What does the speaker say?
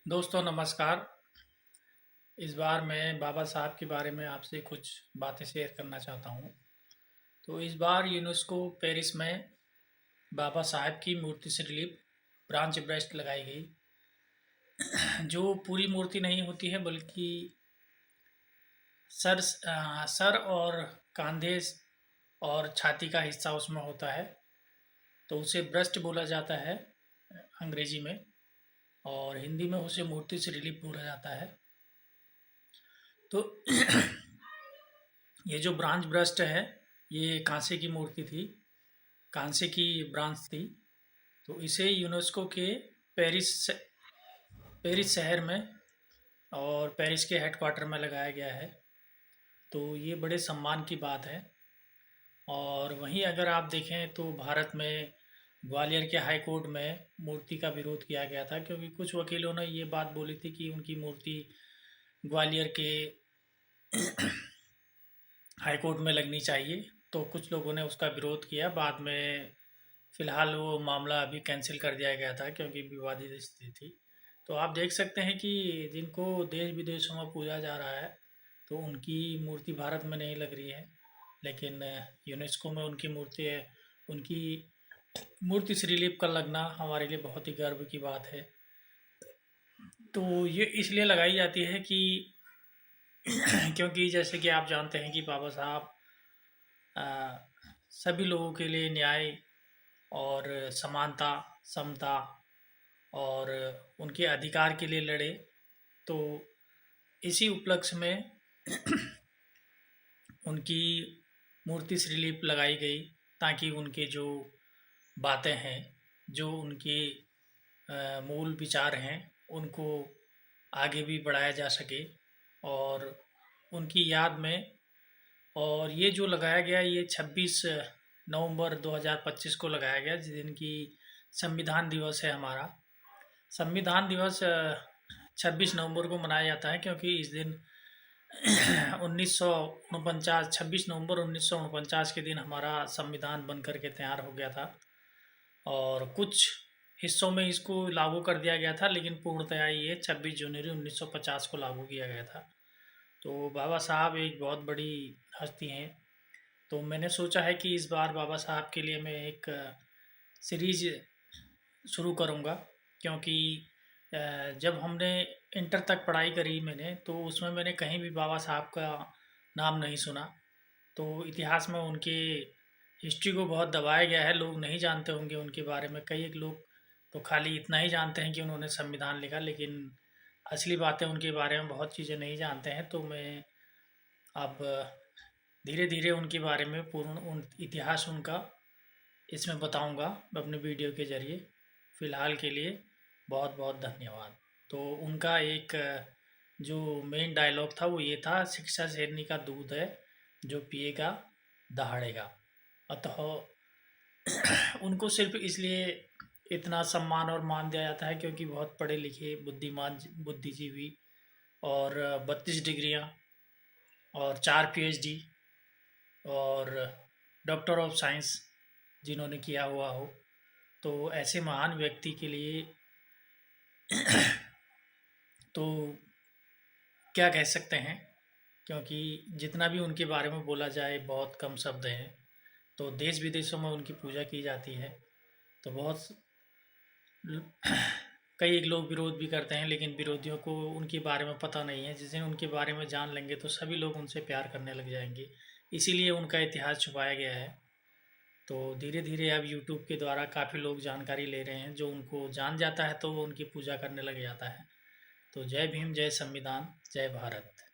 दोस्तों नमस्कार। इस बार मैं बाबा साहब के बारे में आपसे कुछ बातें शेयर करना चाहता हूँ। तो इस बार यूनेस्को पेरिस में बाबा साहब की मूर्ति से रिलीफ ब्रांच ब्रेस्ट लगाई गई, जो पूरी मूर्ति नहीं होती है बल्कि सर और कंधे और छाती का हिस्सा उसमें होता है। तो उसे ब्रेस्ट बोला जाता है अंग्रेजी में, और हिंदी में उसे मूर्ति से रिलीफ बोला जाता है। तो ये जो ब्रांच ब्रस्ट है, ये कांसे की मूर्ति थी, कांसे की ब्रांच थी। तो इसे यूनेस्को के पेरिस पेरिस शहर में और पेरिस के हेडक्वार्टर में लगाया गया है। तो ये बड़े सम्मान की बात है। और वहीं अगर आप देखें तो भारत में ग्वालियर के हाई कोर्ट में मूर्ति का विरोध किया गया था, क्योंकि कुछ वकीलों ने ये बात बोली थी कि उनकी मूर्ति ग्वालियर के हाई कोर्ट में लगनी चाहिए। तो कुछ लोगों ने उसका विरोध किया। बाद में फ़िलहाल वो मामला अभी कैंसिल कर दिया गया था, क्योंकि विवादित स्थिति थी। तो आप देख सकते हैं कि जिनको देश विदेशों में पूजा जा रहा है, तो उनकी मूर्ति भारत में नहीं लग रही है, लेकिन यूनेस्को में उनकी मूर्ति है। उनकी मूर्ति श्रीलिप का लगना हमारे लिए बहुत ही गर्व की बात है। तो ये इसलिए लगाई जाती है कि क्योंकि जैसे कि आप जानते हैं कि बाबा साहब अ, सभी लोगों के लिए न्याय और समानता, समता और उनके अधिकार के लिए लड़े। तो इसी उपलक्ष्य में उनकी मूर्ति श्रीलिप लगाई गई, ताकि उनके जो बातें हैं, जो उनके मूल विचार हैं, उनको आगे भी बढ़ाया जा सके और उनकी याद में। और ये जो लगाया गया, ये 26 नवंबर 2025 को लगाया गया, जिस दिन की संविधान दिवस है हमारा। संविधान दिवस 26 नवंबर को मनाया जाता है, क्योंकि इस दिन 1949 26 नवंबर 1949 के दिन हमारा संविधान बन कर के तैयार हो गया था। और कुछ हिस्सों में इसको लागू कर दिया गया था, लेकिन पूर्णतया ये 26 जनवरी 1950 को लागू किया गया था। तो बाबा साहब एक बहुत बड़ी हस्ती हैं। तो मैंने सोचा है कि इस बार बाबा साहब के लिए मैं एक सीरीज शुरू करूँगा, क्योंकि जब हमने इंटर तक पढ़ाई करी मैंने, तो उसमें मैंने कहीं भी बाबा साहब का नाम नहीं सुना। तो इतिहास में उनके हिस्ट्री को बहुत दबाया गया है, लोग नहीं जानते होंगे उनके बारे में। कई एक लोग तो खाली इतना ही जानते हैं कि उन्होंने संविधान लिखा, लेकिन असली बातें उनके बारे में बहुत चीज़ें नहीं जानते हैं। तो मैं अब धीरे धीरे उनके बारे में पूर्ण उन इतिहास उनका इसमें बताऊंगा अपने वीडियो के ज़रिए। फ़िलहाल के लिए बहुत बहुत धन्यवाद। तो उनका एक जो मेन डायलॉग था वो ये था, शिक्षा शेरनी का दूध है, जो पिएगा दहाड़ेगा। अतः उनको सिर्फ इसलिए इतना सम्मान और मान दिया जाता है क्योंकि बहुत पढ़े लिखे बुद्धिमान बुद्धिजीवी और 32 डिग्रियाँ और 4 पीएचडी और डॉक्टर ऑफ साइंस जिन्होंने किया हुआ हो। तो ऐसे महान व्यक्ति के लिए तो क्या कह सकते हैं, क्योंकि जितना भी उनके बारे में बोला जाए बहुत कम शब्द हैं। तो देश विदेशों में उनकी पूजा की जाती है। तो बहुत कई लोग विरोध भी करते हैं, लेकिन विरोधियों को उनके बारे में पता नहीं है। जिस दिन उनके बारे में जान लेंगे तो सभी लोग उनसे प्यार करने लग जाएंगे। इसीलिए उनका इतिहास छुपाया गया है। तो धीरे धीरे अब यूट्यूब के द्वारा काफ़ी लोग जानकारी ले रहे हैं। जो उनको जान जाता है तो वो उनकी पूजा करने लग जाता है। तो जय भीम, जय संविधान, जय भारत।